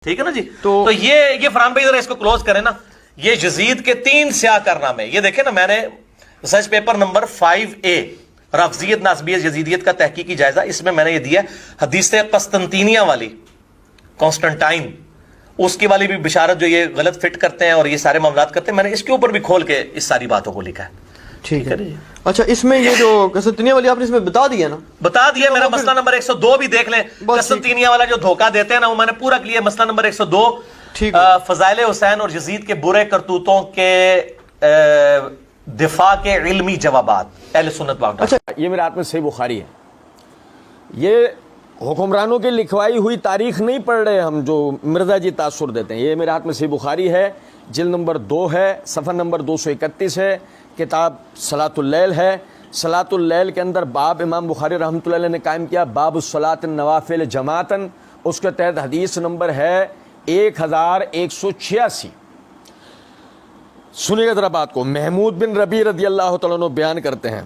ٹھیک ہے نا جی. تو یہ فرحان بھائی ذرا اس کو کلوز کریں نا. یہ یزید کے 3 سیاہ کارنامے, یہ دیکھیں نا, میں نے ریسرچ پیپر نمبر 5A رافضیت ناسبیت یزیدیت کا تحقیقی جائزہ, اس میں نے یہ دیا حدیث قسطنطینیہ والی, کانسٹنٹائن اس کی والی بھی بشارت جو یہ غلط فٹ کرتے ہیں اور یہ سارے معاملات کرتے ہیں, میں نے اس کے اوپر بھی کھول کے اس ساری باتوں کو لکھا ہے. ٹھیک ہے. اچھا, اس میں یہ جو قسطنطینیہ والی آپ نے اس میں بتا دیا نا, بتا دیا. میرا مسئلہ نمبر 102 بھی دیکھ لیں. قسطنطینیہ والا جو دھوکہ دیتے ہیں نا, وہ میں نے پورا کیا. مسئلہ نمبر 102 فضائل حسین اور یزید کے برے کرتوتوں کے دفاع کے علمی جوابات, اہل سنت واقعہ. اچھا, یہ میرے ہاتھ میں صحیح بخاری ہے. یہ حکمرانوں کی لکھوائی ہوئی تاریخ نہیں پڑھ رہے ہم, جو مرزا جی تاثر دیتے ہیں. یہ میرے ہاتھ میں صحیح بخاری ہے, جلد نمبر 2 ہے, صفحہ نمبر 231 ہے. کتاب صلاۃ اللیل ہے. صلاۃ اللیل کے اندر باب امام بخاری رحمۃ اللہ علیہ نے قائم کیا, باب الصلاۃ النوافل جماعتن. اس کے تحت حدیث نمبر ہے 1186. سنیے گا ذرا بات کو. محمود بن ربیع رضی اللہ تعالیٰ عنہ بیان کرتے ہیں,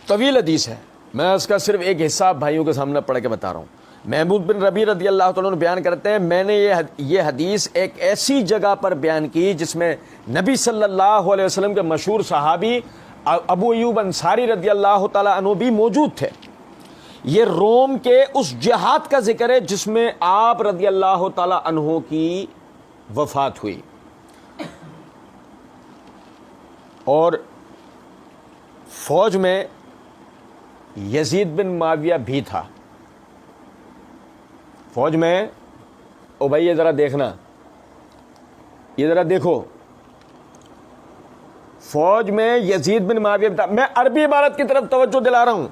طویل حدیث ہے, میں اس کا صرف ایک حصہ بھائیوں کے سامنے پڑھ کے بتا رہا ہوں. محمود بن ربیع رضی اللہ تعالیٰ عنہ بیان کرتے ہیں, میں نے یہ حدیث ایک ایسی جگہ پر بیان کی جس میں نبی صلی اللہ علیہ وسلم کے مشہور صحابی ابو ایوب انصاری رضی اللہ تعالیٰ عنہ بھی موجود تھے. یہ روم کے اس جہاد کا ذکر ہے جس میں آپ رضی اللہ تعالیٰ عنہ کی وفات ہوئی, اور فوج میں یزید بن معاویہ بھی تھا. فوج میں, او بھائی یہ ذرا دیکھنا, یہ ذرا دیکھو, فوج میں یزید بن معاویہ بھی تھا. میں عربی عبارت کی طرف توجہ دلا رہا ہوں.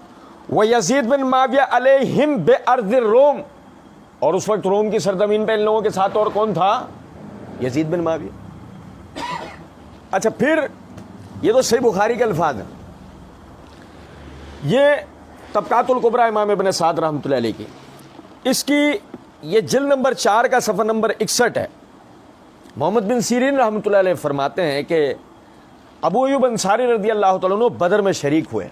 وہ یزید بن معاویہ علیہم بِأَرْضِ الروم, اور اس وقت روم کی سرزمین پہ ان لوگوں کے ساتھ اور کون تھا؟ یزید بن معاویہ. اچھا, پھر یہ تو صحیح بخاری کے الفاظ ہیں. یہ طبقات الکبریٰ امام ابن سعد رحمۃ اللہ علیہ کی, اس کی یہ جلد نمبر 4 کا صفحہ نمبر 61 ہے. محمد بن سیرین رحمۃ اللہ علیہ فرماتے ہیں کہ ابو ایوب انصاری رضی اللہ تعالیٰ عنہ بدر میں شریک ہوئے.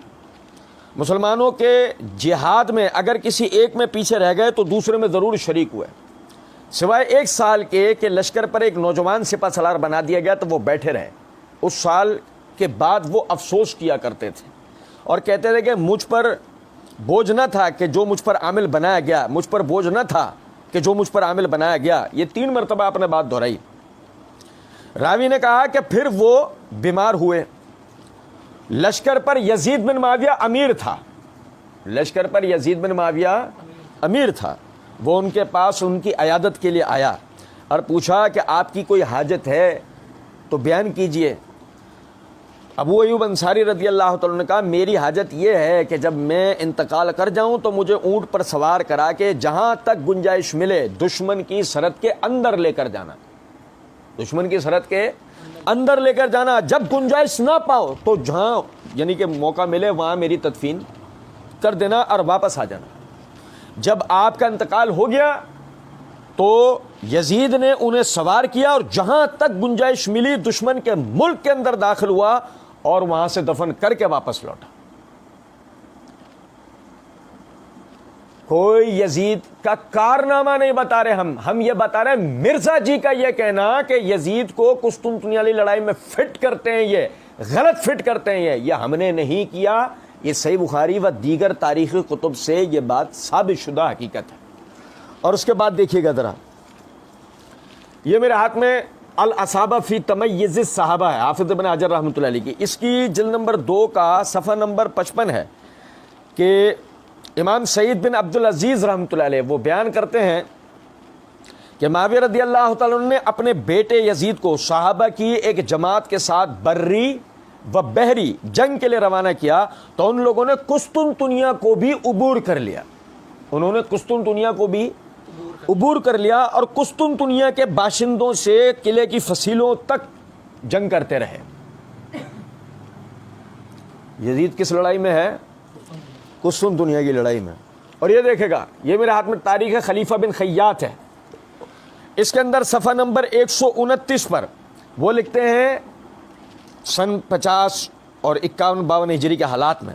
مسلمانوں کے جہاد میں اگر کسی ایک میں پیچھے رہ گئے تو دوسرے میں ضرور شریک ہوئے, سوائے 1 سال کے کہ لشکر پر ایک نوجوان سپہ سالار بنا دیا گیا تو وہ بیٹھے رہے. اس سال کے بعد وہ افسوس کیا کرتے تھے اور کہتے تھے کہ مجھ پر بوجھ نہ تھا کہ جو مجھ پر عامل بنایا گیا, مجھ پر بوجھ نہ تھا کہ جو مجھ پر عامل بنایا گیا. یہ 3 مرتبہ آپ نے بات دہرائی. راوی نے کہا کہ پھر وہ بیمار ہوئے. لشکر پر یزید بن معاویہ امیر تھا, لشکر پر یزید بن معاویہ امیر تھا. وہ ان کے پاس ان کی عیادت کے لیے آیا اور پوچھا کہ آپ کی کوئی حاجت ہے تو بیان کیجئے. ابو ایوب انصاری رضی اللہ تعالیٰ نے کہا, میری حاجت یہ ہے کہ جب میں انتقال کر جاؤں تو مجھے اونٹ پر سوار کرا کے جہاں تک گنجائش ملے دشمن کی سرحد کے اندر لے کر جانا, دشمن کی سرحد کے اندر لے کر جانا. جب گنجائش نہ پاؤ تو جہاں یعنی کہ موقع ملے وہاں میری تدفین کر دینا اور واپس آ جانا. جب آپ کا انتقال ہو گیا تو یزید نے انہیں سوار کیا اور جہاں تک گنجائش ملی دشمن کے ملک کے اندر داخل ہوا اور وہاں سے دفن کر کے واپس لوٹا. کوئی یزید کا کارنامہ نہیں بتا رہے ہم یہ بتا رہے ہیں مرزا جی کا یہ کہنا کہ یزید کو قسطنطنیہ والی لڑائی میں فٹ کرتے ہیں, یہ غلط فٹ کرتے ہیں, یہ ہم نے نہیں کیا. یہ صحیح بخاری و دیگر تاریخی کتب سے یہ بات ثابت شدہ حقیقت ہے. اور اس کے بعد دیکھیے گا ذرا, یہ میرے ہاتھ میں الاصابہ فی تمیز الصحابہ ہے, حافظ ابن حجر رحمۃ اللہ علیہ کی. اس کی جلد نمبر 2 کا صفحہ نمبر 55 ہے کہ امام سعید بن عبدالعزیز رحمۃ اللہ علیہ وہ بیان کرتے ہیں کہ معاویہ رضی اللہ تعالیٰ عنہ نے اپنے بیٹے یزید کو صحابہ کی ایک جماعت کے ساتھ بری و بحری جنگ کے لیے روانہ کیا تو ان لوگوں نے قسطنطنیہ کو بھی عبور کر لیا. انہوں نے قسطنطنیہ کو بھی عبور کر لیا اور قسطنطنیہ کے باشندوں سے قلعے کی فصیلوں تک جنگ کرتے رہے. یزید کس لڑائی میں ہے؟ قسطنطنیہ کی لڑائی میں. اور یہ دیکھے گا, یہ میرے ہاتھ میں تاریخ خلیفہ بن خیاط ہے. اس کے اندر صفحہ نمبر 129 پر وہ لکھتے ہیں سن 50 اور 51-52 ہجری کے حالات میں,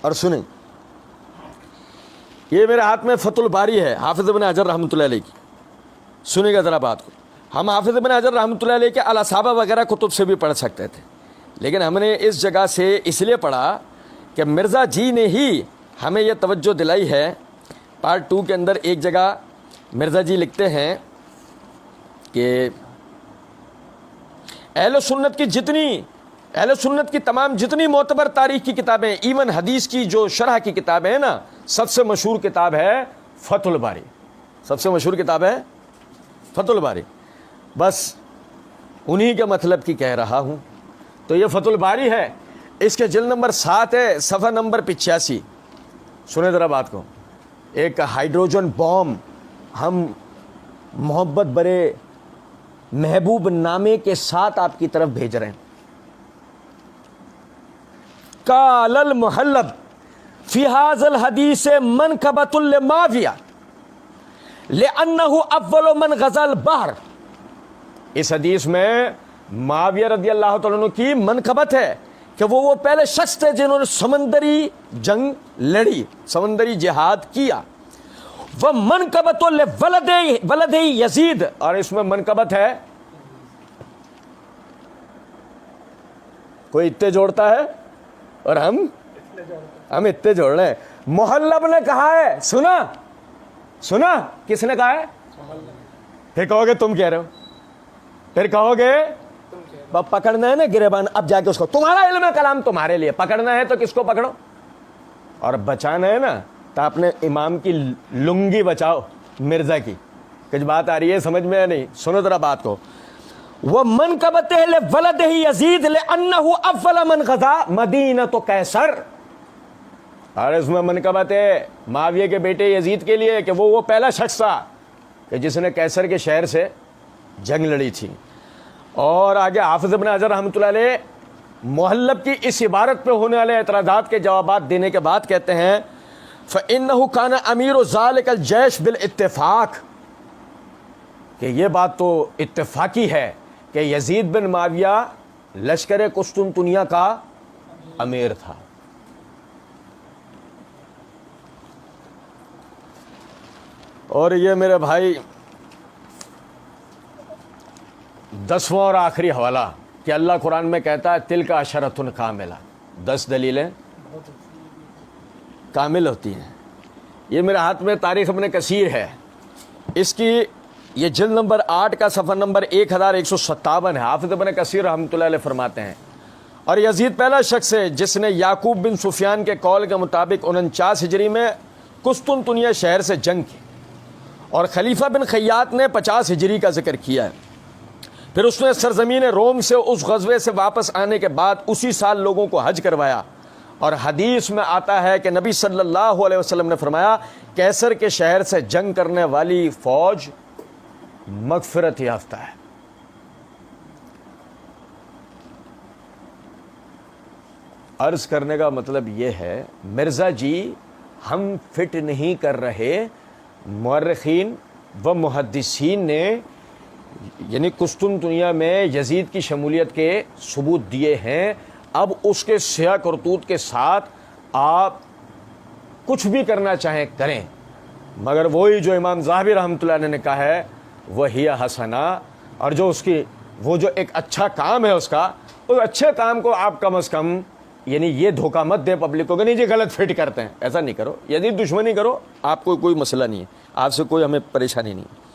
اور سنیں یہ میرے ہاتھ میں فتح الباری ہے حافظ ابن حجر رحمۃ اللہ علیہ کی. سنیں گا ذرا بات کو. ہم حافظ ابن حجر رحمۃ اللہ علیہ کے الاصابہ وغیرہ کتب سے بھی پڑھ سکتے تھے, لیکن ہم نے اس جگہ سے اس لیے پڑھا کہ مرزا جی نے ہی ہمیں یہ توجہ دلائی ہے. پارٹ 2 کے اندر ایک جگہ مرزا جی لکھتے ہیں کہ اہل سنت کی تمام جتنی معتبر تاریخ کی کتابیں, ایون حدیث کی جو شرح کی کتابیں ہیں نا, سب سے مشہور کتاب ہے فتح الباری. سب سے مشہور کتاب ہے فتح الباری. بس انہی کے مطلب کی کہہ رہا ہوں. تو یہ فتح الباری ہے, اس کے جلد نمبر 7 ہے, صفحہ نمبر 85. سنیں ذرا بات کو. ایک ہائیڈروجن بوم ہم محبت برے محبوب نامے کے ساتھ آپ کی طرف بھیج رہے ہیں. قال المحلب فی ھذا الحدیث منقبۃ لمعاویہ لأنہ اول من غزا البحر. اس حدیث میں معاویہ رضی اللہ تعالیٰ عنہ کی منقبت ہے کہ وہ پہلے شخص تھے جنہوں نے سمندری جنگ لڑی, سمندری جہاد کیا. وہ منقبت ولد یزید, اور اس میں منقبت ہے کوئی اتے جوڑتا ہے اور ہم اتے جوڑ رہے ہیں. محلب نے کہا ہے, سنا کس نے کہا ہے؟ پھر کہو گے تم کہہ رہے ہو, پھر کہو گے پکڑنا ہے نا گریبان, اب جا کے اس کو, تمہارا علم کلام تمہارے لیے, پکڑنا ہے تو کس کو پکڑو, اور بچانا ہے نا تو اپنے امام کی لنگی بچاؤ مرزا کی. کچھ بات آ رہی ہے سمجھ میں یا نہیں؟ سنو ذرا بات کو. وہ منقبت ولد یزید لأنہ اول من غزا مدینۃ قیصر, اور اس میں منقبت ہے معاویہ کے بیٹے یزید کے لیے کہ وہ پہلا شخص تھا کہ جس نے قیصر کے شہر سے جنگ لڑی تھی. اور آگے حافظ ابن حجر رحمۃ اللہ علیہ محلب کی اس عبارت پہ ہونے والے اعتراضات کے جوابات دینے کے بعد کہتے ہیں فَإِنَّهُ كَانَ أَمِيرُ ذَلِكَ الْجَيْشِ بِالْإِتِّفَاقِ, کہ یہ بات تو اتفاقی ہے کہ یزید بن معاویہ لشکر قسطنطنیہ کا امیر تھا. اور یہ میرے بھائی 10واں اور آخری حوالہ کہ اللہ قرآن میں کہتا ہے تلک عشرۃ کاملہ, 10 دلیلیں کامل ہوتی ہیں. یہ میرے ہاتھ میں تاریخ ابن کثیر ہے, اس کی یہ جلد نمبر 8 کا صفحہ نمبر 1157 ہے. حافظ ابن کثیر رحمۃ اللہ علیہ فرماتے ہیں اور یزید پہلا شخص ہے جس نے یعقوب بن سفیان کے قول کے مطابق 49 ہجری میں قسطنطنیہ شہر سے جنگ کی, اور خلیفہ بن خیاط نے 50 ہجری کا ذکر کیا ہے. پھر اس نے سرزمین روم سے اس غزوے سے واپس آنے کے بعد اسی سال لوگوں کو حج کروایا. اور حدیث میں آتا ہے کہ نبی صلی اللہ علیہ وسلم نے فرمایا قیصر کے شہر سے جنگ کرنے والی فوج مغفرت یافتہ ہے. عرض کرنے کا مطلب یہ ہے مرزا جی ہم فٹ نہیں کر رہے, مورخین و محدثین نے یعنی قسطنطنیہ میں یزید کی شمولیت کے ثبوت دیے ہیں. اب اس کے سیاہ کرتوت کے ساتھ آپ کچھ بھی کرنا چاہیں کریں, مگر وہی جو امام ذہبی رحمۃ اللہ علیہ نے کہا ہے وہی حسنہ, اور جو اس کی وہ جو ایک اچھا کام ہے اس کا, اس اچھے کام کو آپ کم از کم یعنی یہ دھوکہ مت دیں پبلک کو کہ نہیں جی غلط فٹ کرتے ہیں, ایسا نہیں کرو. یزید دشمنی کرو, آپ کو کوئی مسئلہ نہیں ہے, آپ سے کوئی ہمیں پریشانی نہیں.